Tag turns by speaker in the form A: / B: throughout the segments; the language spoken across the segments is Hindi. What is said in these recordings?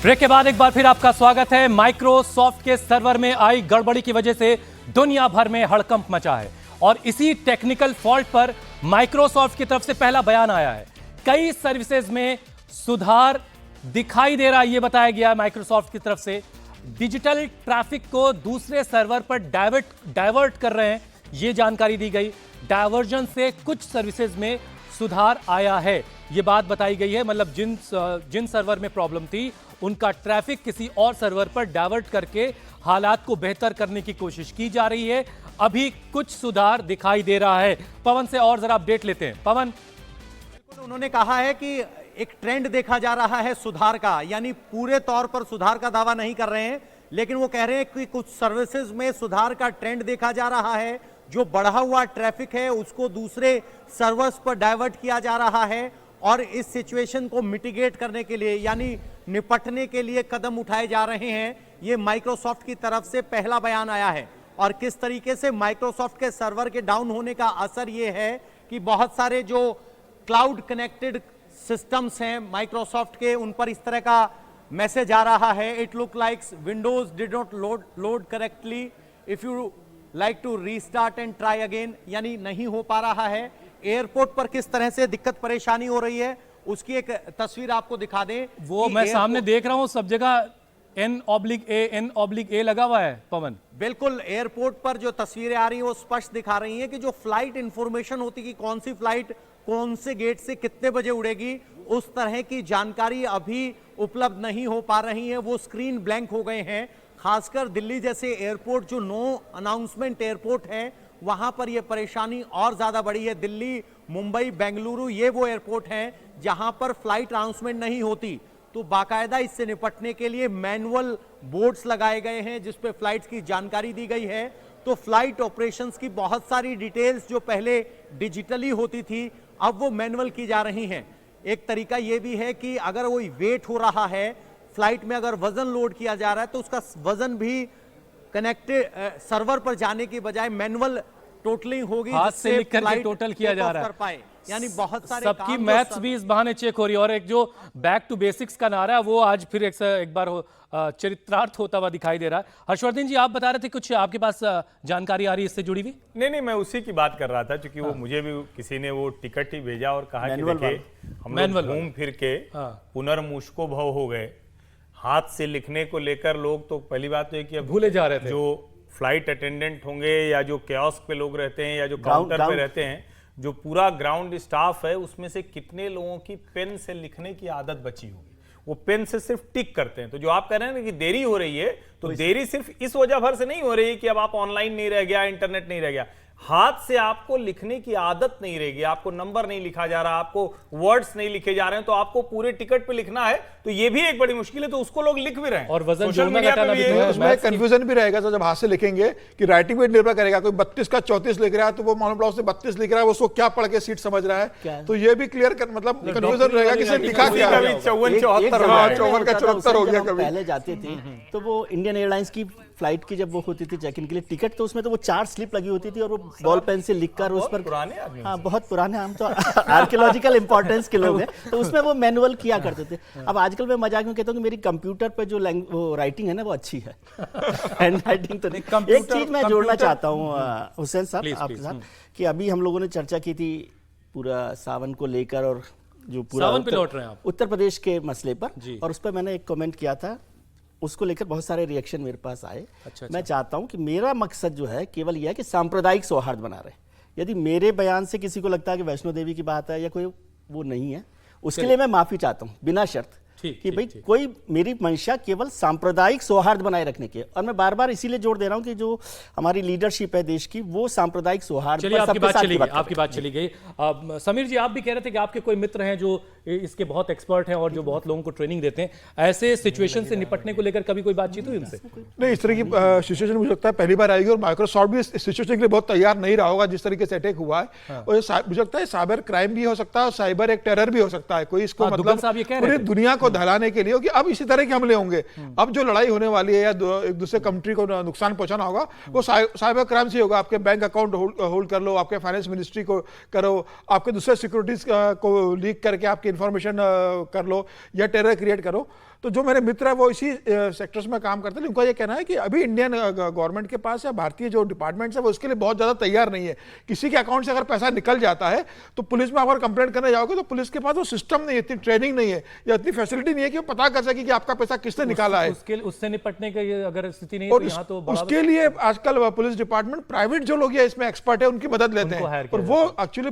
A: ब्रेक के बाद एक बार फिर आपका स्वागत है। माइक्रोसॉफ्ट के सर्वर में आई गड़बड़ी की वजह से दुनिया भर में हड़कंप मचा है और इसी टेक्निकल फॉल्ट पर माइक्रोसॉफ्ट की तरफ से पहला बयान आया है। कई सर्विसेज में सुधार दिखाई दे रहा है, यह बताया गया माइक्रोसॉफ्ट की तरफ से। डिजिटल ट्रैफिक को दूसरे सर्वर पर डाइवर्ट कर रहे हैं, यह जानकारी दी गई। डायवर्जन से कुछ सर्विसेज में सुधार आया है, यह बात बताई गई है। मतलब जिन सर्वर में प्रॉब्लम थी उनका ट्रैफिक किसी और सर्वर पर डाइवर्ट करके हालात को बेहतर करने की कोशिश की जा रही है। अभी कुछ सुधार दिखाई दे रहा है। पवन से और जरा अपडेट लेते हैं। पवन,
B: उन्होंने कहा है कि एक ट्रेंड देखा जा रहा है सुधार का, यानी पूरे तौर पर सुधार का दावा नहीं कर रहे हैं, लेकिन वो कह रहे हैं कि कुछ सर्विसेज में सुधार का ट्रेंड देखा जा रहा है। जो बढ़ा हुआ ट्रैफिक है उसको दूसरे सर्वर्स पर डाइवर्ट किया जा रहा है और इस सिचुएशन को मिटिगेट करने के लिए यानी निपटने के लिए कदम उठाए जा रहे हैं। ये माइक्रोसॉफ्ट की तरफ से पहला बयान आया है और किस तरीके से माइक्रोसॉफ्ट के सर्वर के डाउन होने का असर ये है कि बहुत सारे जो क्लाउड कनेक्टेड सिस्टम्स हैं माइक्रोसॉफ्ट के, उन पर इस तरह का मैसेज आ रहा है। It look likes Windows did not load correctly, if you like to restart and try again, यानी नहीं हो पा रहा है। एयरपोर्ट पर किस तरह से दिक्कत परेशानी हो रही है उसकी एक तस्वीर आपको दिखा दें।
A: वो मैं सामने देख रहा हूं, सब जगह N/A लगा हुआ है। पवन,
B: बिल्कुल, एयरपोर्ट पर जो तस्वीरें आ रही हैं वो स्पष्ट दिखा रही हैं कि जो फ्लाइट इंफॉर्मेशन होती कि कौन सी फ्लाइट कौन से गेट से कितने बजे उड़ेगी, उस तरह की जानकारी अभी उपलब्ध नहीं हो पा रही है। वो स्क्रीन ब्लैंक हो गए हैं। खासकर दिल्ली जैसे एयरपोर्ट जो नो अनाउंसमेंट एयरपोर्ट है वहां पर यह परेशानी और ज्यादा बढ़ी है। दिल्ली, मुंबई, बेंगलुरु ये वो एयरपोर्ट हैं जहां पर फ्लाइट अनाउंसमेंट नहीं होती, तो बाकायदा इससे निपटने के लिए मैनुअल बोर्ड्स लगाए गए हैं जिस पे फ्लाइट्स की जानकारी दी गई है। तो फ्लाइट ऑपरेशंस की बहुत सारी डिटेल्स जो पहले डिजिटली होती थी अब वो मैनुअल की जा रही हैं। एक तरीका ये भी है कि अगर कोई वेट हो रहा है फ्लाइट में, अगर वजन लोड किया जा रहा है तो उसका वजन भी कनेक्टेड सर्वर पर जाने की बजाय मैनुअल टोटलिंग होगी,
A: हाथ से लिख करके टोटल किया जा रहा है।
B: यानी बहुत सारे
A: सबकी मैथ्स भी इस बहाने चेक हो रही है। और एक जो बैक टू बेसिक्स का नारा है वो आज फिर एक बार चरित्रार्थ होता हुआ दिखाई दे रहा है। हर्षवर्धन जी, आप बता रहे थे कुछ आपके पास जानकारी आ रही है इससे जुड़ी हुई?
C: नहीं, मैं उसी की बात कर रहा था क्योंकि वो मुझे भी किसी ने वो टिकट ही भेजा और कहा कि देखिए हम लोग घूम फिर के पुनर्मुष्को भव हो गए। हाथ से लिखने को लेकर लोग तो पहली बात तो है कि अब
A: भूले जा रहे थे।
C: जो फ्लाइट अटेंडेंट होंगे या जो कियोस्क पे लोग रहते हैं या जो काउंटर पे रहते हैं, जो पूरा ग्राउंड स्टाफ है, उसमें से कितने लोगों की पेन से लिखने की आदत बची होगी। वो पेन से सिर्फ टिक करते हैं। तो जो आप कह रहे हैं ना कि देरी हो रही है, तो देरी सिर्फ इस वजह भर से नहीं हो रही है कि अब आप ऑनलाइन नहीं रह गया, इंटरनेट नहीं रह गया। हाथ से आपको लिखने की आदत नहीं रहेगी, आपको नंबर नहीं लिखा जा रहा, आपको वर्ड्स नहीं लिखे जा रहे हैं, तो आपको पूरे टिकट पे लिखना है, तो ये भी एक बड़ी मुश्किल है। तो उसको लोग लिख भी रहे हैं
A: और वजन
C: सोशल मीडिया पे भी है।
D: उसमें कंफ्यूजन भी रहेगा जब हाथ से लिखेंगे कि राइटिंग पे निर्भर करेगा। कोई 32 का 34 लिख रहा है तो वो मालूम पड़ा उससे 32 लिख रहा है, उसको क्या पढ़ के सीट समझ रहा है, तो ये भी क्लियर मतलब कंफ्यूजन रहेगा कि सिर्फ लिखा क्या है। 54 का 74 हो गया। कभी
E: पहले जाते थे तो वो इंडियन एयरलाइंस की फ्लाइट की जब वो होती थी चेक इन के लिए टिकट, तो उसमें तो वो 4 स्लिप लगी होती थी और वो बॉल पेन से लिखकर उस पर, हाँ बहुत पुराने, हम तो आर्कियोलॉजिकल इंपॉर्टेंस के लोग हैं, तो उसमें वो मैनुअल किया करते थे। अब आजकल मैं मजाक में कहता हूँ कि मेरी कंप्यूटर पे जो वो राइटिंग है ना वो अच्छी है, हैंड राइटिंग तो नहीं। एक चीज मैं जोड़ना चाहता हूँ हुसैन साहब आपके साथ कि अभी हम लोगों ने चर्चा की थी पूरा सावन को लेकर और जो पूरा उत्तर प्रदेश के मसले पर, और उस पर मैंने एक कमेंट किया था, उसको लेकर बहुत सारे रिएक्शन मेरे पास आए। अच्छा। मैं चाहता हूं कि मेरा मकसद जो है केवल यह है कि सांप्रदायिक सौहार्द बना रहे। यदि मेरे बयान से किसी को लगता है कि वैष्णो देवी की बात है या कोई वो नहीं है, उसके लिए मैं माफी चाहता हूं बिना शर्त कि भाई कोई मेरी मंशा केवल सांप्रदायिक सौहार्द बनाए रखने की। और मैं बार बार इसीलिए जोर दे रहा हूं कि जो हमारी लीडरशिप है देश की, वो सांप्रदायिक सौहार्द पर
A: आपकी बात चली गई। समीर जी, आप भी कह रहे थे कि आपके कोई मित्र हैं जो इसके बहुत एक्सपर्ट हैं और जो बहुत लोगों को ट्रेनिंग देते हैं। ऐसे सिचुएशन से निपटने को लेकर कभी कोई बातचीत हुई उनसे?
D: नहीं, इस तरह की सिचुएशन मुझे लगता है पहली बार आएगी और माइक्रोसॉफ्ट भी इस सिचुएशन के लिए बहुत तैयार नहीं रहा होगा जिस तरीके से अटैक हुआ है। और मुझे लगता है साइबर क्राइम भी हो सकता है और साइबर एक टेरर भी हो सकता है। कोई इसको मतलब पूरी दुनिया को दहलाने के लिए अब इसी तरह के हमले होंगे। अब जो लड़ाई होने वाली है या एक दूसरे कंट्री को नुकसान पहुंचाना होगा वो साइबर क्राइम से होगा। आपके बैंक अकाउंट होल्ड कर लो, आपके फाइनेंस मिनिस्ट्री को करो, आपके दूसरे सिक्योरिटीज को लीक करके आपकी इंफॉर्मेशन कर लो या टेरर क्रिएट करो। तो जो मेरे मित्र है वो इसी सेक्टर्स में काम करते हैं, उनका ये कहना है कि अभी इंडियन गवर्नमेंट के पास या भारतीय जो डिपार्टमेंट्स है वो उसके लिए बहुत ज़्यादा तैयार नहीं है। किसी के अकाउंट से अगर पैसा निकल जाता है तो पुलिस में अगर कंप्लेंट करने जाओगे तो पुलिस के पास वो सिस्टम नहीं है, इतनी ट्रेनिंग नहीं है या इतनी फैसिलिटी नहीं है कि वो पता कर सके कि आपका पैसा किसने निकाला है।
A: उससे निपटने की अगर स्थिति नहीं
D: और
A: तो यहाँ तो
D: उसके लिए आजकल पुलिस डिपार्टमेंट प्राइवेट जो लोग इसमें एक्सपर्ट है उनकी मदद लेते हैं, और वो एक्चुअली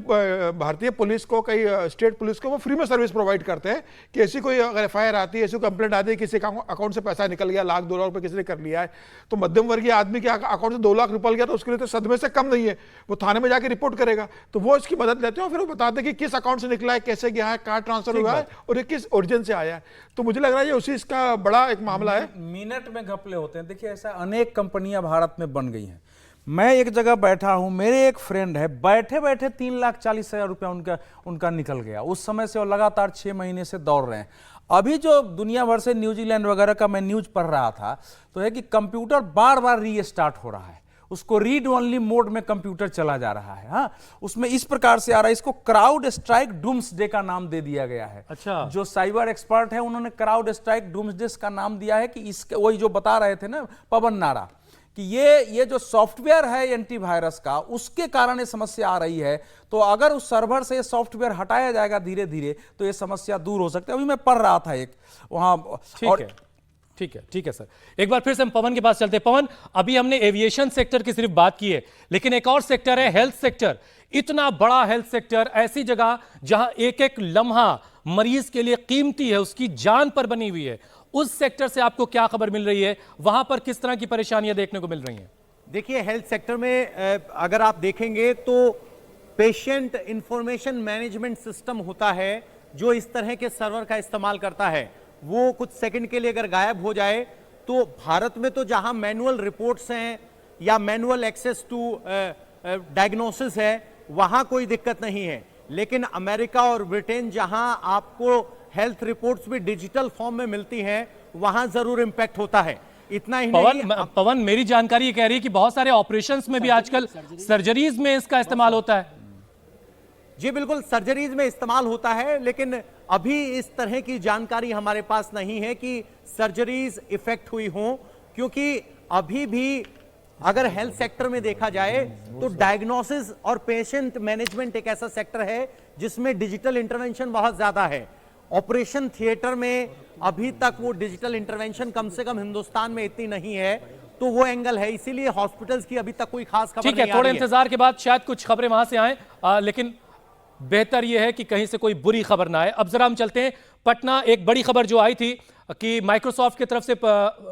D: भारतीय पुलिस को, कई स्टेट पुलिस को वो फ्री में सर्विस प्रोवाइड करते हैं कि ऐसी कोई अगर एफआईआर आती है, ऐसी कंप्लेंट आती है किसी अकाउंट से पैसा निकल गया, लाख 2 लाख रुपए किसी ने कर लिया है, तो मध्यम वर्गीय आदमी के अकाउंट से 2 लाख निकल गया तो उसके लिए तो सदमे से कम नहीं है, वो थाने में जाके रिपोर्ट करेगा। तो वो इसकी मदद लेते हैं और फिर वो बताते हैं कि किस अकाउंट से निकला है, कैसे गया है, कहाँ ट्रांसफर हुआ है और ये किस ओरिजिन से आया है। तो मुझे लग रहा है ये उसी इसका बड़ा एक मामला है।
F: मिनट में घपले होते हैं। देखिए ऐसा अनेक कंपनियां भारत में बन गई हैं। मैं एक जगह बैठा हूं, मेरे एक फ्रेंड है, बैठे बैठे 3,40,000 रुपया उनका निकल गया उस समय से, और लगातार 6 महीने से दौड़ रहे हैं। अभी जो दुनिया भर से न्यूजीलैंड वगैरह का मैं न्यूज पढ़ रहा था तो है कि कंप्यूटर बार बार रीस्टार्ट हो रहा है, उसको रीड ओनली मोड में कंप्यूटर चला जा रहा है। हाँ, उसमें इस प्रकार से आ रहा है, इसको क्राउड स्ट्राइक डूम्सडे का नाम दे दिया गया है।
A: अच्छा, जो
F: साइबर एक्सपर्ट है उन्होंने क्राउड स्ट्राइक डूम्सडे का नाम दिया है कि इसके, वही जो बता रहे थे ना पवन नारा, कि ये जो सॉफ्टवेयर है एंटीवायरस का, उसके कारण ये समस्या आ रही है। तो अगर उस सर्वर से ये सॉफ्टवेयर हटाया जाएगा धीरे धीरे तो ये समस्या दूर हो सकती है। अभी मैं पढ़ रहा था एक वहां।
A: ठीक है सर, एक बार फिर से हम पवन के पास चलते हैं। पवन, अभी हमने एविएशन सेक्टर की सिर्फ बात की है, लेकिन एक और सेक्टर है हेल्थ सेक्टर। इतना बड़ा हेल्थ सेक्टर, ऐसी जगह जहां एक एक लम्हा मरीज के लिए कीमती है, उसकी जान पर बनी हुई है, उस सेक्टर से आपको क्या खबर मिल रही है? वहां पर किस तरह की परेशानियां देखने को मिल रही हैं?
B: देखिए, हेल्थ सेक्टर में अगर आप देखेंगे तो पेशेंट इंफॉर्मेशन मैनेजमेंट सिस्टम होता है जो इस तरह के सर्वर का इस्तेमाल करता है। वो कुछ सेकंड के लिए अगर गायब हो जाए तो भारत में तो जहां मैनुअल रिपोर्ट्स हैं या मैनुअल एक्सेस टू डायग्नोसिस है वहां कोई दिक्कत नहीं है, लेकिन अमेरिका और ब्रिटेन जहां आपको हेल्थ रिपोर्ट्स भी डिजिटल फॉर्म में मिलती हैं वहां जरूर इंपैक्ट होता है। इतना ही
A: पवन, मेरी जानकारी ये कह रही है कि बहुत सारे ऑपरेशंस में भी आजकल सर्जरीज में इसका इस्तेमाल होता है।
B: जी बिल्कुल, सर्जरीज में इस्तेमाल होता है, लेकिन अभी इस तरह की जानकारी हमारे पास नहीं है कि सर्जरीज इफेक्ट हुई हो, क्योंकि अभी भी अगर हेल्थ सेक्टर में देखा जाए तो डायग्नोसिस और पेशेंट मैनेजमेंट एक ऐसा सेक्टर है जिसमें डिजिटल इंटरवेंशन बहुत ज्यादा है। ऑपरेशन थिएटर में अभी तक वो डिजिटल इंटरवेंशन कम से कम हिंदुस्तान में इतनी नहीं है, तो वो एंगल है, इसीलिए हॉस्पिटल्स की अभी तक कोई खास खबर नहीं आ रही है।
A: ठीक है, थोड़े इंतजार के बाद शायद कुछ खबरें वहां से आए, लेकिन बेहतर यह है कि कहीं से कोई बुरी खबर ना आए। अब जरा हम चलते हैं पटना। एक बड़ी खबर जो आई थी कि माइक्रोसॉफ्ट की तरफ से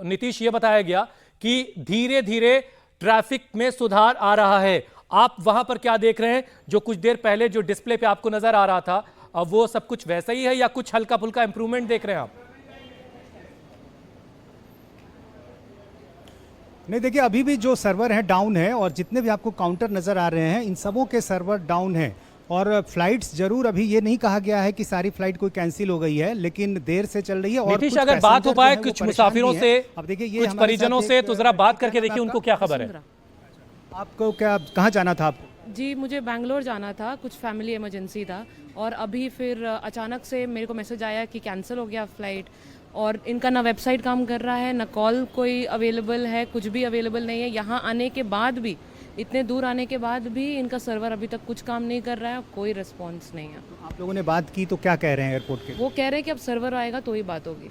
A: नीतीश ये बताया गया कि धीरे धीरे ट्रैफिक में सुधार आ रहा है। आप वहां पर क्या देख रहे हैं? जो कुछ देर पहले जो डिस्प्ले पे आपको नजर आ रहा था, अब वो सब कुछ वैसा ही है या कुछ हल्का फुल्का इंप्रूवमेंट देख रहे हैं आप?
G: नहीं, देखिए अभी भी जो सर्वर है डाउन है, और जितने भी आपको काउंटर नज़र आ रहे हैं इन सबों के सर्वर डाउन है। और फ्लाइट्स जरूर, अभी ये नहीं कहा गया है कि सारी फ्लाइट कोई कैंसिल हो गई है, लेकिन देर से चल रही है। और
A: नीतीश, अगर बात हो पाए कुछ मुसाफिरों से, अब देखिए ये कुछ परिजनों से, तो जरा बात करके देखिए उनको क्या खबर है।
G: आपको क्या, कहाँ जाना था आपको?
H: जी, मुझे बैंगलोर जाना था, कुछ फैमिली इमरजेंसी था, और अभी फिर अचानक से मेरे को मैसेज आया कि कैंसिल हो गया फ्लाइट, और इनका ना वेबसाइट काम कर रहा है, ना कॉल कोई अवेलेबल है, कुछ भी अवेलेबल नहीं है। यहाँ आने के बाद भी, इतने दूर आने के बाद भी इनका सर्वर अभी तक कुछ काम नहीं कर रहा है, कोई रिस्पॉन्स नहीं है।
G: आप लोगों ने बात की तो क्या कह रहे हैं एयरपोर्ट के?
H: वो कह रहे हैं कि अब सर्वर आएगा तो ही बात होगी।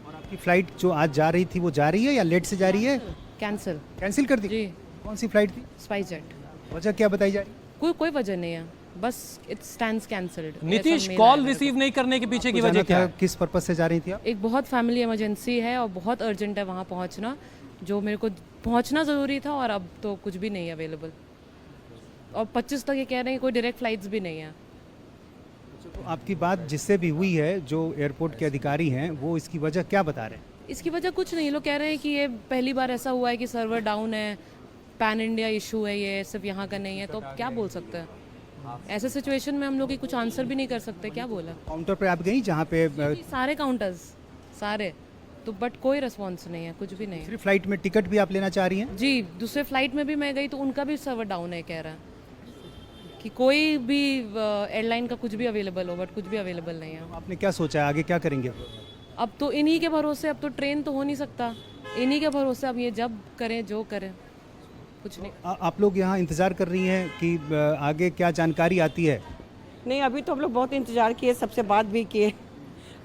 G: और आपकी फ्लाइट जो आज जा रही थी वो जा रही है या लेट से जा रही है? कैंसिल कर दी?
H: जी।
G: कौन सी फ्लाइट थी?
H: स्पाइसजेट।
G: वजह क्या बताई जा रही?
H: कोई वजह नहीं है, बस it stands cancelled.
A: Nitish, call receive नहीं करने के पीछे की वजह क्या है?
G: किस पर्पस से जा रही थी आप?
H: एक बहुत फैमिली इमरजेंसी है और बहुत अर्जेंट है वहाँ पहुँचना, जो मेरे को पहुँचना ज़रूरी था, और अब तो कुछ भी नहीं है अवेलेबल। और 25 तक ये कह रहे हैं कोई डायरेक्ट फ्लाइट्स भी नहीं है।
G: तो आपकी बात जिससे भी हुई है, जो एयरपोर्ट के अधिकारी हैं, वो इसकी वजह क्या बता रहे हैं?
H: इसकी वजह कुछ नहीं, लोग कह रहे हैं कि ये पहली बार ऐसा हुआ है कि सर्वर डाउन है, पैन इंडिया इशू है, ये सिर्फ यहाँ का नहीं है, तो क्या बोल सकते हैं? ऐसे सिचुएशन में हम लोग की कुछ आंसर भी नहीं कर सकते, क्या बोला।
G: काउंटर पे आप गई जहाँ पे?
H: सारे काउंटर्स, सारे तो, बट कोई रिस्पॉन्स नहीं है, कुछ भी नहीं।
G: दूसरी फ्लाइट में टिकट भी आप लेना चाह रही हैं?
H: जी, दूसरे फ्लाइट में भी मैं गई तो उनका भी सर्वर डाउन है, कह रहा है कि कोई भी एयरलाइन का कुछ भी अवेलेबल हो, बट कुछ भी अवेलेबल नहीं है।
G: आपने क्या सोचा है आगे क्या करेंगे?
H: अब तो इन्हीं के भरोसे, अब तो ट्रेन तो हो नहीं सकता, इन्हीं के भरोसे अब ये जब करें जो करें, कुछ नहीं।
G: आप लोग यहाँ इंतज़ार कर रही हैं कि आगे क्या जानकारी आती है?
I: नहीं, अभी तो हम लोग बहुत इंतजार किए, सबसे बात भी किए,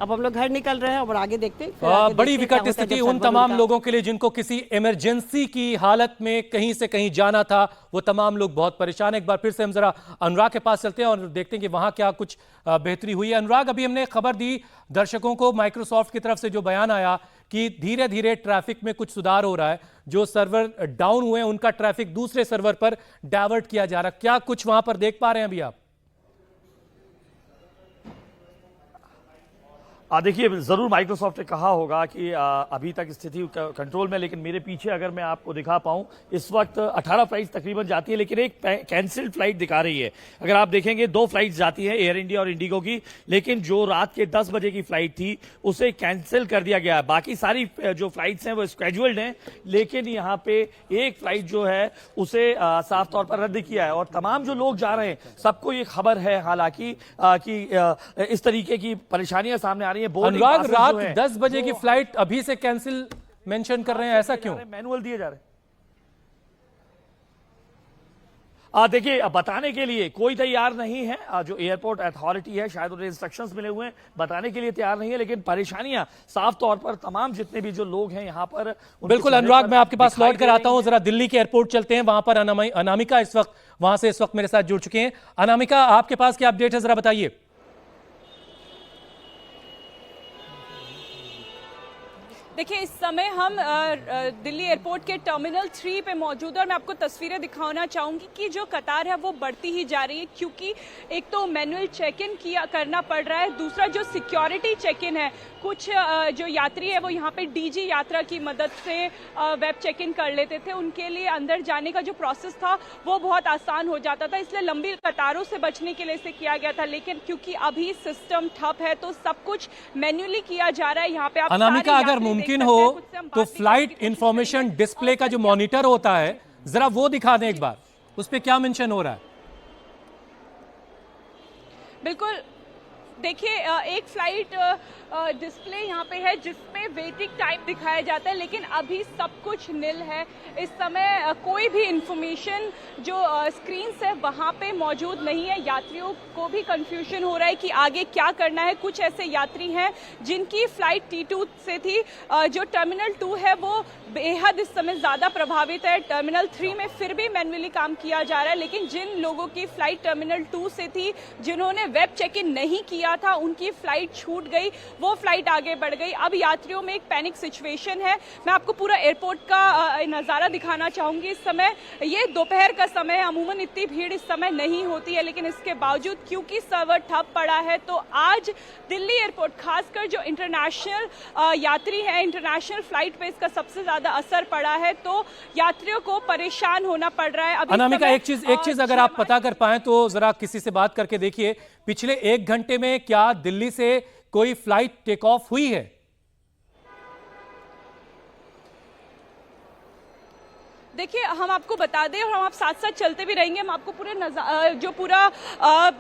I: अब हम लोग घर निकल रहे हैं और आगे देखते हैं।
A: बड़ी विकट स्थिति उन तमाम लोगों के लिए जिनको किसी इमरजेंसी की हालत में कहीं से कहीं जाना था, वो तमाम लोग बहुत परेशान। एक बार फिर से हम जरा अनुराग के पास चलते हैं और देखते हैं कि वहां क्या कुछ बेहतरी हुई है। अनुराग, अभी हमने खबर दी दर्शकों को माइक्रोसॉफ्ट की तरफ से जो बयान आया कि धीरे धीरे ट्रैफिक में कुछ सुधार हो रहा है, जो सर्वर डाउन हुए उनका ट्रैफिक दूसरे सर्वर पर डायवर्ट किया जा रहा है, क्या कुछ वहां पर देख पा रहे हैं अभी आप?
J: देखिए, जरूर माइक्रोसॉफ्ट ने कहा होगा कि अभी तक स्थिति कंट्रोल में, लेकिन मेरे पीछे अगर मैं आपको दिखा पाऊं, इस वक्त 18 फ्लाइट्स तकरीबन जाती है, लेकिन एक कैंसिल्ड फ्लाइट दिखा रही है। अगर आप देखेंगे 2 फ्लाइट्स जाती है, एयर इंडिया और इंडिगो की, लेकिन जो रात के 10 बजे की फ्लाइट थी उसे कैंसिल कर दिया गया है। बाकी सारी जो फ्लाइट्स हैं वो स्केड्यूल्ड हैं, लेकिन यहाँ पे एक फ्लाइट जो है उसे साफ तौर पर रद्द किया है। और तमाम जो लोग जा रहे हैं सबको ये खबर है हालांकि कि इस तरीके की परेशानियां सामने आ रही है।
A: अनुराग, रात 10 बजे की फ्लाइट अभी से कैंसिल मेंशन कर रहे हैं, ऐसा क्यों?
J: मैनुअल दिए जा रहे हैं। देखिए, बताने के लिए कोई तैयार नहीं है। जो एयरपोर्ट अथॉरिटी है, शायद उन्हें इंस्ट्रक्शंस मिले हुए हैं, बताने के लिए तैयार नहीं है, लेकिन परेशानियां साफ तौर पर तमाम जितने भी जो लोग हैं यहाँ पर।
A: बिल्कुल अनुराग, मैं आपके पास लौट कर आता हूं, जरा दिल्ली के एयरपोर्ट चलते हैं। वहां पर अनामिका इस वक्त वहां से मेरे साथ जुड़ चुके हैं। अनामिका, आपके पास क्या अपडेट है, जरा बताइए।
K: देखिए, इस समय हम दिल्ली एयरपोर्ट के टर्मिनल 3 पे मौजूद है और मैं आपको तस्वीरें दिखाना चाहूंगी कि जो कतार है वो बढ़ती ही जा रही है, क्योंकि एक तो मैनुअल चेक इन करना पड़ रहा है, दूसरा जो सिक्योरिटी चेक इन है, कुछ जो यात्री है वो यहाँ पे डीजी यात्रा की मदद से वेब चेक इन कर लेते थे, उनके लिए अंदर जाने का जो प्रोसेस था वो बहुत आसान हो जाता था, इसलिए लंबी कतारों से बचने के लिए इसे किया गया था। लेकिन क्योंकि अभी सिस्टम ठप है तो सब कुछ मैन्युअली किया जा रहा है। यहाँ पे आप
A: अनामिका, अगर मुमकिन हो तो फ्लाइट इंफॉर्मेशन डिस्प्ले का जो मॉनिटर होता है जरा वो दिखा दें एक बार, उस पर क्या मेंशन हो रहा है?
K: बिल्कुल, देखिए, एक फ्लाइट डिस्प्ले यहाँ पे है जिसमें वेटिंग टाइम दिखाया जाता है, लेकिन अभी सब कुछ निल है। इस समय कोई भी इंफॉर्मेशन जो स्क्रीन से वहाँ पे मौजूद नहीं है। यात्रियों को भी कंफ्यूजन हो रहा है कि आगे क्या करना है। कुछ ऐसे यात्री हैं जिनकी फ्लाइट T2 से थी, जो टर्मिनल 2 है वो बेहद इस समय ज़्यादा प्रभावित है। टर्मिनल 3 में फिर भी मैन्युअली काम किया जा रहा है, लेकिन जिन लोगों की फ्लाइट टर्मिनल 2 से थी, जिन्होंने वेब चेक इन नहीं किया था, उनकी फ्लाइट छूट गई, वो फ्लाइट आगे बढ़ गई। अब यात्रियों में एक पैनिक सिचुएशन है। मैं आपको पूरा एयरपोर्ट का नज़ारा दिखाना चाहूंगी। इस समय ये दोपहर का समय है, अमूमन इतनी भीड़ इस समय नहीं होती है, लेकिन इसके बावजूद क्योंकि सर्वर ठप पड़ा है तो आज दिल्ली एयरपोर्ट, खासकर जो इंटरनेशनल यात्री है, इंटरनेशनल फ्लाइट पे इसका सबसे ज्यादा असर पड़ा है, तो यात्रियों को परेशान होना पड़ रहा है।
A: अनामिका, एक चीज अगर आप पता कर पाए तो जरा किसी से बात करके देखिए, पिछले 1 घंटे में क्या दिल्ली से कोई फ्लाइट टेक ऑफ हुई है?
K: देखिए, हम आपको बता दें और हम आप साथ साथ चलते भी रहेंगे, हम आपको पूरे जो पूरा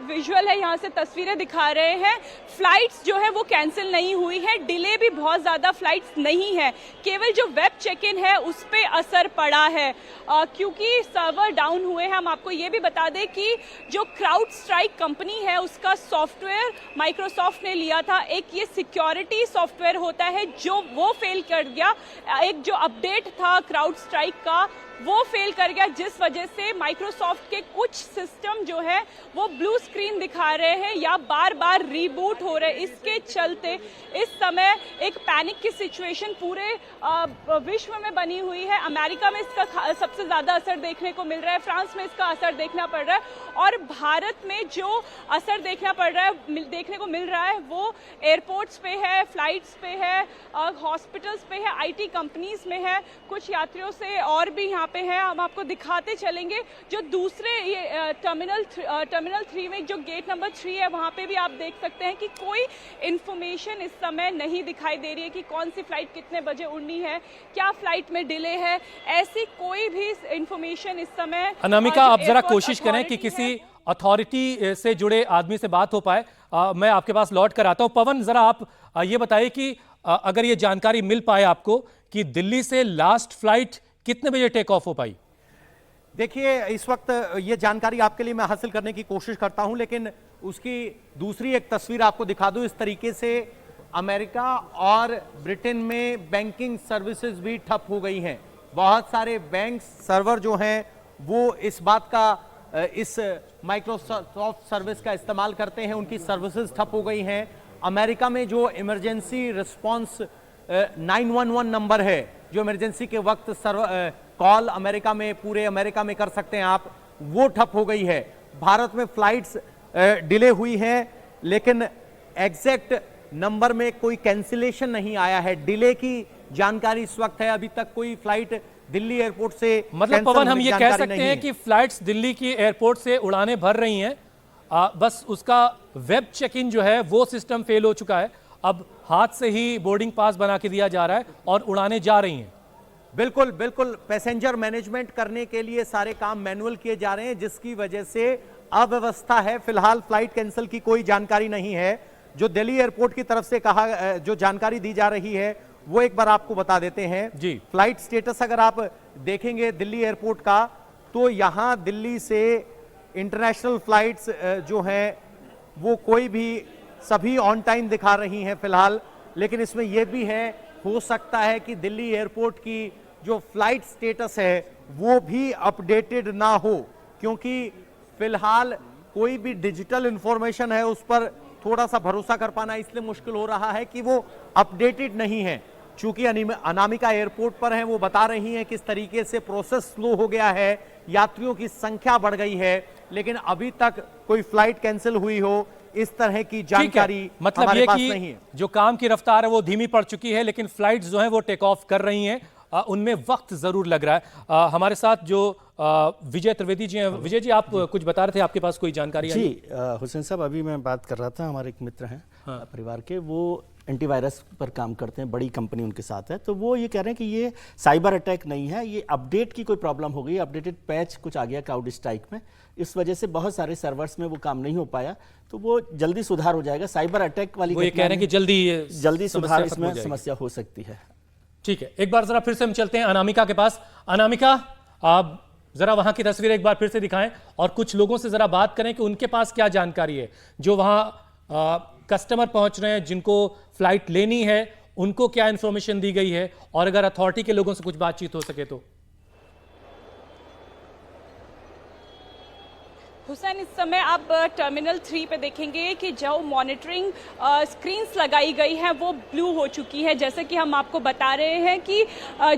K: विजुअल है यहाँ से तस्वीरें दिखा रहे हैं। फ्लाइट्स जो है वो कैंसिल नहीं हुई है, डिले भी बहुत ज़्यादा फ्लाइट्स नहीं है, केवल जो वेब चेक इन है उस पर असर पड़ा है क्योंकि सर्वर डाउन हुए हैं। हम आपको ये भी बता दें कि जो क्राउड स्ट्राइक कंपनी है उसका सॉफ्टवेयर माइक्रोसॉफ्ट ने लिया था, एक ये सिक्योरिटी सॉफ्टवेयर होता है जो वो फेल कर गया। एक जो अपडेट था क्राउड स्ट्राइक का वो फेल कर गया, जिस वजह से माइक्रोसॉफ्ट के कुछ सिस्टम जो है वो ब्लू स्क्रीन दिखा रहे हैं या बार बार रीबूट हो रहे हैं। इसके चलते इस समय एक पैनिक की सिचुएशन पूरे विश्व में बनी हुई है। अमेरिका में इसका सबसे ज्यादा असर देखने को मिल रहा है, फ्रांस में इसका असर देखना पड़ रहा है, और भारत में जो असर देखने को मिल रहा है वो एयरपोर्ट्स पे है, फ्लाइट्स पे है, हॉस्पिटल्स पे है, IT कंपनीज में है, कुछ यात्रियों से और भी यहाँ पे है। हम आपको दिखाते चलेंगे जो दूसरे ये टर्मिनल 3 में जो गेट नंबर 3 है वहाँ पे भी आप देख सकते हैं कि कोई इंफॉर्मेशन इस समय नहीं दिखाई दे रही है कि कौन सी फ्लाइट कितने बजे उड़नी है, क्या फ्लाइट में डिले है, ऐसी कोई भी इंफॉर्मेशन इस समय।
A: अनामिका, आप जरा कोशिश करें कि किसी अथॉरिटी से जुड़े आदमी से बात हो पाए। मैं आपके पास लौट कर आता हूं। पवन, जरा आप ये बताइए कि अगर ये जानकारी मिल पाए आपको कि दिल्ली से लास्ट फ्लाइट कितने बजे टेक ऑफ हो पाई?
B: देखिए, इस वक्त ये जानकारी आपके लिए मैं हासिल करने की कोशिश करता हूं, लेकिन उसकी दूसरी एक तस्वीर आपको दिखा दूं। इस तरीके से अमेरिका और ब्रिटेन में बैंकिंग सर्विसेज भी ठप हो गई हैं। बहुत सारे बैंक सर्वर जो हैं वो इस बात का इस माइक्रोसॉफ्ट सर्विस का इस्तेमाल करते हैं, उनकी सर्विसेज ठप हो गई हैं। अमेरिका में जो इमरजेंसी रिस्पांस 911 नंबर है, जो इमरजेंसी के वक्त कॉल अमेरिका में, पूरे अमेरिका में कर सकते हैं आप, वो ठप हो गई है। भारत में फ्लाइट्स डिले हुई हैं, लेकिन एग्जैक्ट नंबर में कोई कैंसिलेशन नहीं आया है। डिले की जानकारी इस वक्त है, अभी तक कोई फ्लाइट दिल्ली एयरपोर्ट से,
A: मतलब पवन हम ये कह सकते हैं कि फ्लाइट्स दिल्ली की एयरपोर्ट से उड़ानें भर रही हैं, बस उसका वेब चेक इन जो है वो सिस्टम फेल हो चुका है। अब हाथ से ही बोर्डिंग पास बना के दिया जा रहा है और उड़ानें जा रही हैं।
B: बिल्कुल बिल्कुल, पैसेंजर मैनेजमेंट करने के लिए सारे काम मैनुअल किए जा रहे हैं, जिसकी वजह से अव्यवस्था है। फिलहाल फ्लाइट कैंसिल की कोई जानकारी नहीं है। जो दिल्ली एयरपोर्ट की तरफ से कहा, जो जानकारी दी जा रही है वो एक बार आपको बता देते हैं जी। फ्लाइट स्टेटस अगर आप देखेंगे दिल्ली एयरपोर्ट का, तो यहां दिल्ली से इंटरनेशनल फ्लाइट्स जो हैं वो कोई भी सभी ऑन टाइम दिखा रही हैं फिलहाल। लेकिन इसमें यह भी है, हो सकता है कि दिल्ली एयरपोर्ट की जो फ्लाइट स्टेटस है वो भी अपडेटेड ना हो, क्योंकि फिलहाल कोई भी डिजिटल इंफॉर्मेशन है उस पर थोड़ा सा भरोसा कर पाना इसलिए मुश्किल हो रहा है कि वो अपडेटेड नहीं है। चूंकि अनामिका एयरपोर्ट पर हैं, वो बता रही हैं किस तरीके से प्रोसेस स्लो हो गया है, यात्रियों की संख्या बढ़ गई है, लेकिन अभी तक कोई फ्लाइट कैंसिल हुई हो इस तरह की जानकारी
A: मतलब
B: हमारे
A: ये
B: पास
A: कि
B: नहीं है।
A: जो काम की रफ्तार है वो धीमी पड़ चुकी है, लेकिन फ्लाइट्स जो हैं वो टेक ऑफ कर रही हैं, उनमें वक्त जरूर लग रहा है। हमारे साथ जो विजय त्रिवेदी जी हैं, विजय जी आप कुछ बता रहे थे, आपके पास कोई जानकारी
E: जी? हुसैन साहब, अभी मैं बात कर रहा था, हमारे एक मित्र हैं परिवार के, वो एंटीवायरस पर काम करते हैं, बड़ी कंपनी उनके साथ है, तो वो ये कह रहे हैं कि ये साइबर अटैक नहीं है, ये अपडेट की कोई प्रॉब्लम हो गई, अपडेटेड पैच कुछ आ गया क्लाउड स्ट्राइक में, इस वजह से बहुत सारे सर्वर्स में वो काम नहीं हो पाया, तो वो जल्दी सुधार हो जाएगा। साइबर अटैक वाली
A: वो ये कह रहे हैं कि जल्दी
E: सुधार इसमें समस्या हो सकती है।
A: ठीक है, एक बार जरा फिर से हम चलते हैं अनामिका के पास। अनामिका, आप जरा वहां की तस्वीर एक बार फिर से दिखाएं और कुछ लोगों से जरा बात करें कि उनके पास क्या जानकारी है, जो वहां कस्टमर पहुंच रहे हैं, जिनको फ्लाइट लेनी है, उनको क्या इंफॉर्मेशन दी गई है, और अगर अथॉरिटी के लोगों से कुछ बातचीत हो सके तो।
K: हुसैन, इस समय आप टर्मिनल 3 पे देखेंगे कि जो मॉनिटरिंग स्क्रीन्स लगाई गई हैं वो ब्लू हो चुकी है। जैसे कि हम आपको बता रहे हैं कि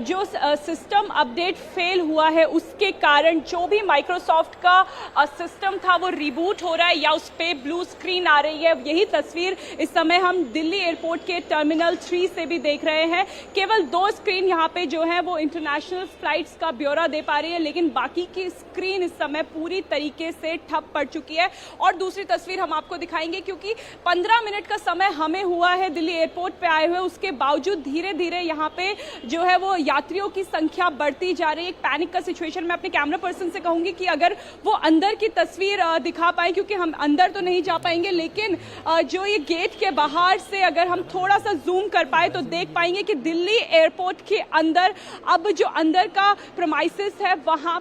K: जो सिस्टम अपडेट फेल हुआ है उसके कारण जो भी माइक्रोसॉफ्ट का सिस्टम था वो रिबूट हो रहा है या उस पर ब्लू स्क्रीन आ रही है। यही तस्वीर इस समय हम दिल्ली एयरपोर्ट के टर्मिनल 3 से भी देख रहे हैं। केवल 2 स्क्रीन यहाँ पे जो है वो इंटरनेशनल फ्लाइट्स का ब्यौरा दे पा रही है, लेकिन बाकी की स्क्रीन इस समय पूरी तरीके से ठप पड़ चुकी है। और दूसरी तस्वीर हम आपको दिखाएंगे, क्योंकि 15 मिनट का समय हमें हुआ है दिल्ली एयरपोर्ट पे आए हुए, उसके बावजूद धीरे धीरे यहाँ पे जो है वो यात्रियों की संख्या बढ़ती जा रही है। एक पैनिक का सिचुएशन। मैं अपने कैमरा पर्सन से कहूंगी कि अगर वो अंदर की तस्वीर दिखा पाए, क्योंकि हम अंदर तो नहीं जा पाएंगे, लेकिन जो ये गेट के बाहर से अगर हम थोड़ा सा जूम कर पाए तो देख पाएंगे कि दिल्ली एयरपोर्ट के अंदर अब जो अंदर का प्रेमाइसेस है वहां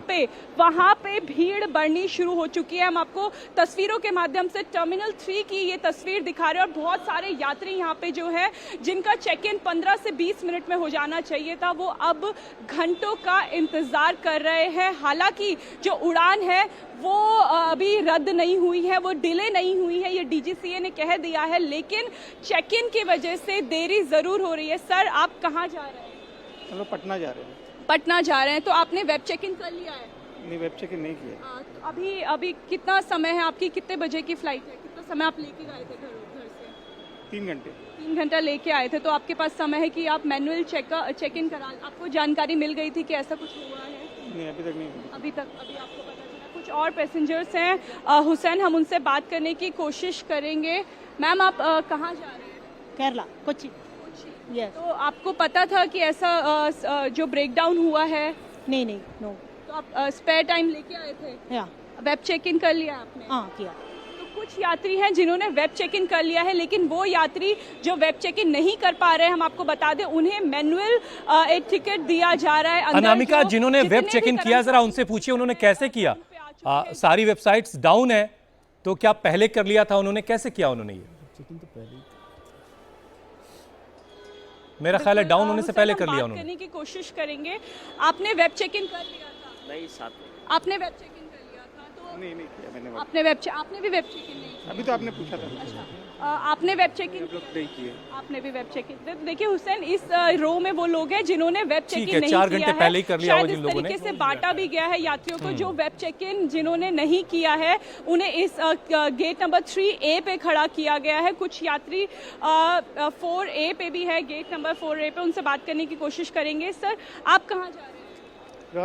K: पे भीड़ बढ़नी शुरू हो चुकी है। हम आपको तस्वीरों के माध्यम से टर्मिनल 3 की ये तस्वीर दिखा रहे हैं, और बहुत सारे यात्री यहाँ पे जो है जिनका चेक इन 15 से 20 मिनट में हो जाना चाहिए था, वो अब घंटों का इंतजार कर रहे हैं। हालांकि जो उड़ान है वो अभी रद्द नहीं हुई है, वो डिले नहीं हुई है, ये डीजीसीए ने कह दिया है, लेकिन चेक इन की वजह से देरी जरूर हो रही है। सर, आप कहाँ जा रहे हैं?
L: हम लोग पटना जा रहे हैं।
K: पटना जा रहे हैं, तो आपने वेब चेक इन कर लिया है?
L: नहीं, वेब चेक इन नहीं किया।
K: तो अभी कितना समय है आपकी? कितने बजे की फ्लाइट है? कितना समय आप लेके गए थे घर से?
L: 3 घंटे।
K: 3 घंटा लेके आए थे, तो आपके पास समय है कि आप मैनुअल चेक इन करा। आपको जानकारी मिल गई थी कि ऐसा कुछ हुआ है?
L: नहीं, अभी तक नहीं।
K: अभी आपको पता चला? कुछ और पैसेंजर्स हैं हुसैन, हम उनसे बात करने की कोशिश करेंगे। मैम, आप कहाँ जा रहे हैं?
M: केरला, कोच्चि।
K: तो आपको पता था कि ऐसा जो ब्रेकडाउन हुआ है?
M: नहीं, नो।
K: तो आप स्पेयर टाइम लेके आए थे?
M: या।
K: वेब चेक इन कर लिया आपने?
M: हाँ, किया।
K: तो कुछ यात्री हैं जिन्होंने वेब चेक इन कर लिया है, लेकिन वो यात्री जो वेब चेक इन नहीं कर पा रहे हैं, हम आपको बता दें उन्हें मैनुअल एक टिकट दिया जा रहा है।
A: अनामिका, जिन्होंने वेब चेक इन किया जरा उनसे पूछिए उन्होंने कैसे किया। सारी वेबसाइट्स डाउन है, तो क्या पहले कर लिया था उन्होंने, कैसे किया उन्होंने ये? मेरा ख्याल है डाउन होने से पहले कर लिया उन्होंने।
K: करने की कोशिश करेंगे। आपने वेब चेक इन कर लिया था?
L: नहीं, साथ में।
K: आपने वेब चेक इन कर लिया था? तो
L: नहीं किया मैंने।
K: आपने भी वेब चेक इन नहीं किया?
L: अभी तो आपने पूछा था।
K: अच्छा, आपने वेब चेक इन
L: नहीं किए?
K: आपने भी वेब चेक इन। देखिए हुसैन, इस रो में वो लोग हैं जिन्होंने वेब चेक इन नहीं
A: 4
K: किया
A: घंटे
K: है।
A: पहले ही कर लिया
K: शायद
A: जिन
K: इस
A: लोगों ने।
K: तरीके से बांटा भी गया है यात्रियों को। जो वेब चेक इन जिन्होंने नहीं किया है उन्हें इस गेट नंबर 3A पे खड़ा किया गया है। कुछ यात्री 4A पे भी है, गेट नंबर 4A पे। उनसे बात करने की कोशिश करेंगे। सर, आप कहाँ जा रहे हैं?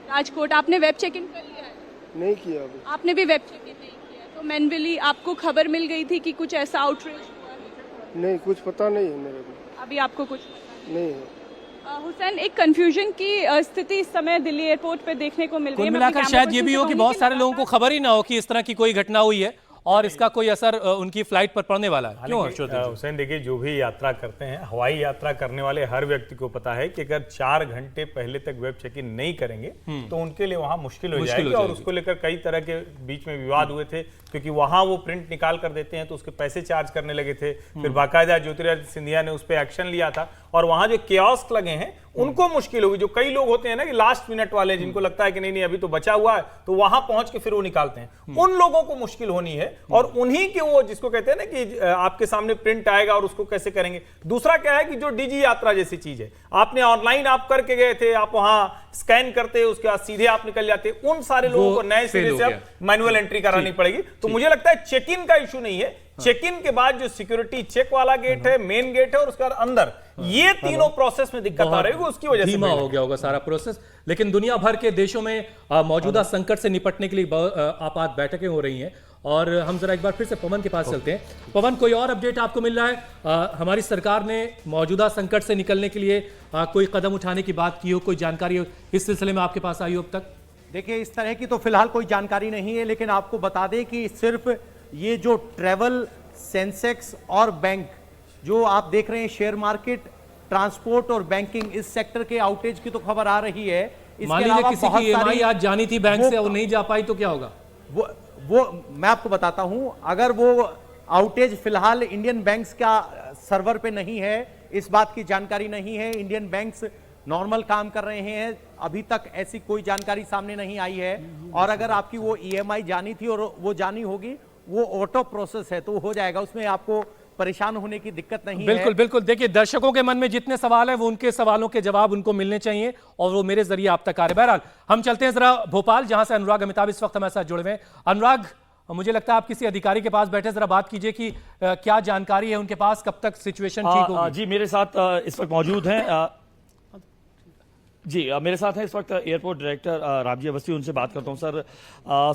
K: राजकोट। आपने वेब चेक इन कर लिया है?
L: नहीं किया अभी।
K: आपने भी वेब चेक इन नहीं किया, तो मैनुअली आपको खबर मिल गई थी कि कुछ ऐसा आउटरीच हुआ है?
L: नहीं, कुछ पता नहीं है मेरे को।
K: अभी आपको कुछ पता
L: नहीं है।
K: हुसैन, एक कंफ्यूजन की स्थिति इस समय दिल्ली एयरपोर्ट पे देखने को मिल रही है।
A: कुल मिलाकर शायद ये भी हो कि बहुत सारे लोगों को खबर ही ना हो कि इस तरह की कोई घटना हुई है और इसका कोई असर उनकी फ्लाइट पर पड़ने वाला है। क्यों
C: हुसैन, देखिए जो भी यात्रा करते हैं, हवाई यात्रा करने वाले हर व्यक्ति को पता है कि अगर 4 घंटे पहले तक वेब चेक इन नहीं करेंगे तो उनके लिए वहां मुश्किल हो जाएगी। और उसको लेकर कई तरह के बीच में विवाद हुए थे, क्योंकि वहां वो प्रिंट निकाल कर देते हैं तो उसके पैसे चार्ज करने लगे थे। फिर बाकायदा ज्योतिरादित्य सिंधिया ने उस पर एक्शन लिया था और वहां जो कियोस्क लगे हैं उनको मुश्किल होगी। जो कई लोग होते हैं ना कि लास्ट मिनट वाले, जिनको लगता है कि नहीं अभी तो बचा हुआ है, तो वहां पहुंच के फिर वो निकालते हैं, उन लोगों को मुश्किल होनी है। और उन्हीं के वो जिसको कहते हैं ना कि आपके सामने प्रिंट आएगा और उसको कैसे करेंगे। दूसरा क्या है कि जो डिजी यात्रा जैसी चीज है, आपने ऑनलाइन आप करके गए थे, आप वहां स्कैन करते, उसके बाद सीधे आप निकल जाते, उन सारे लोगों को नए सिरे से अब मैनुअल एंट्री करानी पड़ेगी। तो मुझे लगता है चेक इन का इशू नहीं है। चेक इन के बाद जो सिक्योरिटी चेक वाला गेट है, मेन गेट है और उसके बाद अंदर, ये तीनों प्रोसेस में दिक्कत आ रही है, उसकी वजह से
A: धीमा हो गया होगा सारा प्रोसेस। लेकिन दुनिया भर के देशों में मौजूदा संकट से निपटने के लिए आपात बैठकें हो रही हैं। और हम जरा एक बार फिर से पवन के पास चलते हैं। पवन, कोई और अपडेट आपको मिल रहा है? हमारी सरकार ने मौजूदा संकट से निकलने के लिए कोई कदम उठाने की बात की हो, कोई जानकारी इस सिलसिले में आपके पास आई हो अब तक?
B: देखिए, इस तरह की तो फिलहाल कोई जानकारी नहीं है, लेकिन आपको बता दें कि सिर्फ ये जो ट्रेवल, सेंसेक्स और बैंक जो आप देख रहे हैं, शेयर मार्केट, ट्रांसपोर्ट और बैंकिंग, इस सेक्टर के आउटेज की तो खबर आ रही है।
A: मान लीजिए किसी की EMI आज जानी थी बैंक से और नहीं जा पाई तो क्या होगा?
B: वो मैं आपको बताता हूं। अगर वो आउटेज फिलहाल इंडियन बैंक्स का सर्वर पे नहीं है, इस बात की जानकारी नहीं है। इंडियन बैंक्स नॉर्मल काम कर रहे हैं, अभी तक ऐसी कोई जानकारी सामने नहीं आई है। और अगर आपकी वो EMI जानी थी और वो जानी होगी, वो ऑटो प्रोसेस है तो हो जाएगा, उसमें आपको परेशान होने की दिक्कत नहीं
A: बिल्कुल
B: है।
A: बिल्कुल। देखिए, दर्शकों के मन में जितने सवाल हैं वो उनके सवालों के जवाब उनको मिलने चाहिए और वो मेरे जरिए आप तक आ रहे। बहरहाल हम चलते हैं जरा भोपाल, जहां से अनुराग अमिताभ इस वक्त हमारे साथ जुड़े हुए हैं। अनुराग, मुझे लगता है आप किसी अधिकारी के पास बैठे, जरा बात कीजिए कि क्या जानकारी है उनके पास, कब तक सिचुएशन ठीक होगी?
J: जी, मेरे साथ इस वक्त मौजूद हैं मेरे साथ हैं इस वक्त एयरपोर्ट डायरेक्टर रामजी अवस्थी। उनसे बात करता हूं। सर,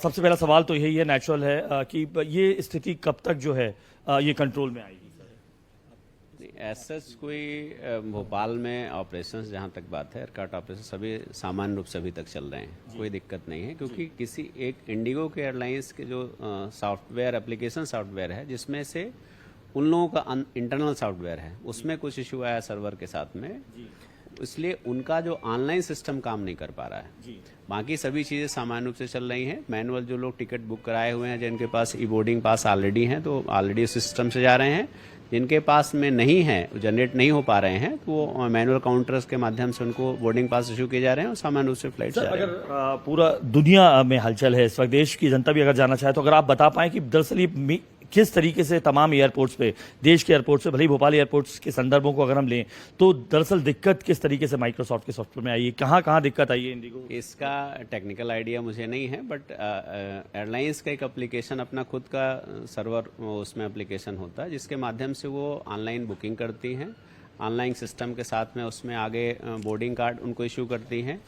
J: सबसे पहला सवाल तो यही है, नेचुरल है, कि ये स्थिति कब तक जो है ये कंट्रोल में आएगी?
M: ऐसा कोई भोपाल में ऑपरेशंस, जहां तक बात है, एयरक्राफ्ट ऑपरेशन सभी सामान्य रूप से अभी तक चल रहे हैं, कोई दिक्कत नहीं है। क्योंकि किसी एक इंडिगो के एयरलाइंस के जो सॉफ्टवेयर, एप्लीकेशन सॉफ्टवेयर है, जिसमें से उन लोगों का इंटरनल सॉफ्टवेयर है, उसमें कुछ इशू आया सर्वर के साथ में, इसलिए उनका जो ऑनलाइन सिस्टम काम नहीं कर पा रहा है। बाकी सभी चीज़ें सामान्य रूप से चल रही हैं। मैनुअल जो लोग टिकट बुक कराए हुए हैं, जिनके पास ई बोर्डिंग पास ऑलरेडी हैं, तो ऑलरेडी सिस्टम से जा रहे हैं। जिनके पास में नहीं है, जनरेट नहीं हो पा रहे हैं, तो वो मैनुअल काउंटर्स के माध्यम से उनको बोर्डिंग पास इशू किए जा रहे हैं और सामान्य रूप से फ्लाइट जा रहे हैं।
J: अगर पूरा दुनिया में हलचल है इस वक्त, देश की जनता भी अगर जानना चाहे, तो अगर आप बता पाएं कि दरअसल ये किस तरीके से तमाम एयरपोर्ट्स पे, देश के एयरपोर्ट्स पे, भले ही भोपाल एयरपोर्ट्स के संदर्भों को अगर हम लें, तो दरअसल दिक्कत किस तरीके से माइक्रोसॉफ्ट के सॉफ्टवेयर में आई है, कहाँ दिक्कत आई है इंडिगो?
M: इसका टेक्निकल आइडिया मुझे नहीं है, बट एयरलाइंस का एक एप्लीकेशन, अपना खुद का सर्वर, उसमें एप्लीकेशन होता है, जिसके माध्यम से वो ऑनलाइन बुकिंग करती हैं, ऑनलाइन सिस्टम के साथ में उसमें आगे बोर्डिंग कार्ड उनको इशू करती हैं।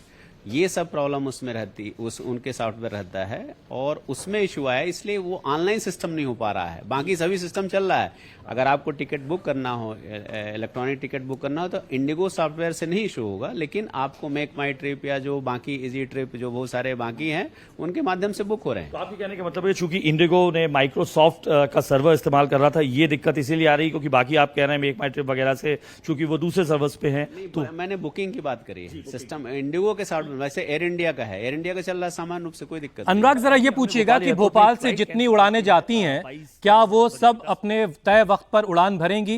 M: ये सब प्रॉब्लम उसमें रहती, उनके सॉफ्टवेयर रहता है और उसमें इशू आया, इसलिए वो ऑनलाइन सिस्टम नहीं हो पा रहा है। बाकी सभी सिस्टम चल रहा है। अगर आपको टिकट बुक करना हो, इलेक्ट्रॉनिक टिकट बुक करना हो, तो इंडिगो सॉफ्टवेयर से नहीं इशू होगा, लेकिन आपको मेक माई ट्रिप या जो बाकी इजी ट्रिप जो बहुत सारे बाकी हैं उनके माध्यम से बुक हो रहे हैं।
J: तो आपके कहने का मतलब है चूंकि इंडिगो ने माइक्रोसॉफ्ट का सर्वर इस्तेमाल कर रहा था, ये दिक्कत इसीलिए आ रही है क्योंकि बाकी आप कह रहे हैं मेक माई ट्रिप वगैरह से चूंकि वो दूसरे सर्वर्स पे हैं।
M: तो मैंने बुकिंग की बात करी है, सिस्टम इंडिगो के साथ, वैसे एयर इंडिया का है, एयर इंडिया का चल रहा है सामान्य रूप से, कोई दिक्कत नहीं।
A: अनुराग जरा ये पूछिएगा कि भोपाल से जितनी उड़ानें जाती हैं क्या वो सब अपने तय वक्त पर उड़ान भरेंगी?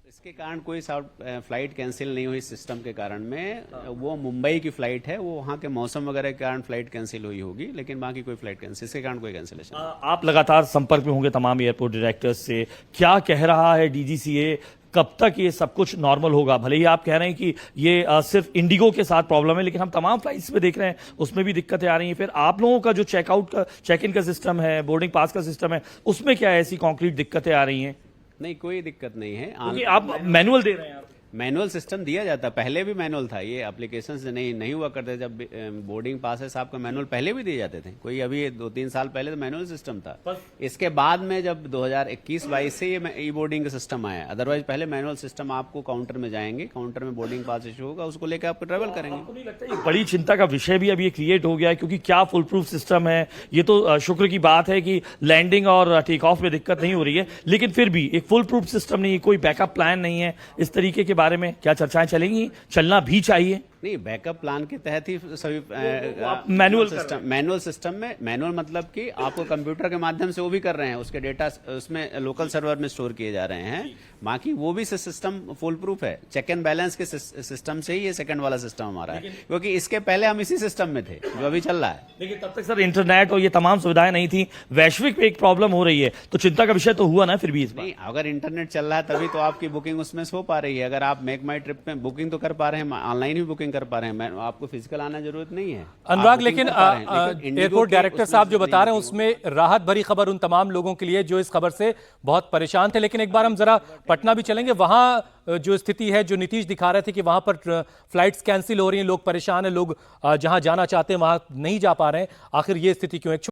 M: इसके कारण कोई फ्लाइट कैंसिल नहीं हुई सिस्टम के कारण में। वो मुंबई की फ्लाइट है, वो वहाँ के मौसम वगैरह के कारण फ्लाइट कैंसिल हुई होगी, लेकिन बाकी कोई फ्लाइट कैंसिल, इसके कारण कोई कैंसिलेशन।
J: आप लगातार संपर्क में होंगे तमाम एयरपोर्ट डायरेक्टर्स से, क्या कह रहा है डीजीसीए, कब तक ये सब कुछ नॉर्मल होगा? भले ही आप कह रहे हैं कि ये सिर्फ इंडिगो के साथ प्रॉब्लम है, लेकिन हम तमाम फ्लाइट्स पे देख रहे हैं उसमें भी दिक्कतें आ रही हैं। फिर आप लोगों का जो चेक इन का सिस्टम है, बोर्डिंग पास का सिस्टम है, उसमें क्या ऐसी कॉन्क्रीट दिक्कतें आ रही हैं?
M: नहीं, कोई दिक्कत नहीं है,
J: क्योंकि आप मैनुअल दे रहे हैं।
M: मैनुअल सिस्टम दिया जाता, पहले भी मैनुअल था, ये एप्लीकेशन से नहीं हुआ करते। जब बोर्डिंग पासेस आपको मैनुअल पहले भी दिए जाते थे, कोई अभी 2-3 साल पहले तो मैनुअल सिस्टम था। इसके बाद में जब 2021-22 से ये ई बोर्डिंग का सिस्टम आया, अदरवाइज पहले मैनुअल सिस्टम, आपको काउंटर में जाएंगे, काउंटर में बोर्डिंग पास इशू होगा, उसको लेकर आप ट्रेवल करेंगे।
J: आपको नहीं लगता एक बड़ी चिंता का विषय भी अब ये क्रिएट हो गया है? क्योंकि क्या फुल प्रूफ सिस्टम है, ये तो शुक्र की बात है कि लैंडिंग और टेक ऑफ में दिक्कत नहीं हो रही है, लेकिन फिर भी एक फुल प्रूफ सिस्टम नहीं है, कोई बैकअप प्लान नहीं है, इस तरीके के बारे में क्या चर्चा चलेंगी? चलना भी चाहिए?
M: नहीं, बैकअप प्लान के तहत ही सभी
J: मैनुअल
M: सिस्टम में, मैनुअल मतलब कि आपको कंप्यूटर के माध्यम से वो भी कर रहे हैं, उसके डेटा उसमें लोकल सर्वर में स्टोर किए जा रहे हैं। बाकी वो भी सिस्टम फुल प्रूफ है। चेक एंड बैलेंस के सिस्टम से ही ये सेकंड वाला सिस्टम हमारा है, क्योंकि इसके पहले हम इसी सिस्टम में थे जो अभी चल रहा है।
J: लेकिन तब तक सर इंटरनेट और ये तमाम सुविधाएं नहीं थी, वैश्विक एक प्रॉब्लम हो रही है, तो चिंता का विषय तो हुआ ना फिर भी इस बार?
M: नहीं, अगर इंटरनेट चल रहा है तभी तो आपकी बुकिंग उसमें से हो पा रही है। अगर आप मेक माई ट्रिप में बुकिंग तो कर पा रहे हैं, ऑनलाइन ही बुकिंग कर पा रहे हैं, आपको फिजिकल आना जरूरत नहीं है
A: अनुराग। लेकिन एयरपोर्ट डायरेक्टर साहब जो बता रहे हैं उसमें राहत भरी खबर उन तमाम लोगों के लिए जो इस खबर से बहुत परेशान थे। लेकिन एक बार हम जरा पटना भी चलेंगे, वहां जो स्थिति है, जो नीतीश दिखा रहे थे कि वहां पर फ्लाइट्स कैंसिल हो रही हैं, लोग परेशान हैं, लोग जहां जाना चाहते हैं वहां नहीं जा पा रहे हैं। आखिर ये स्थिति क्यों? एक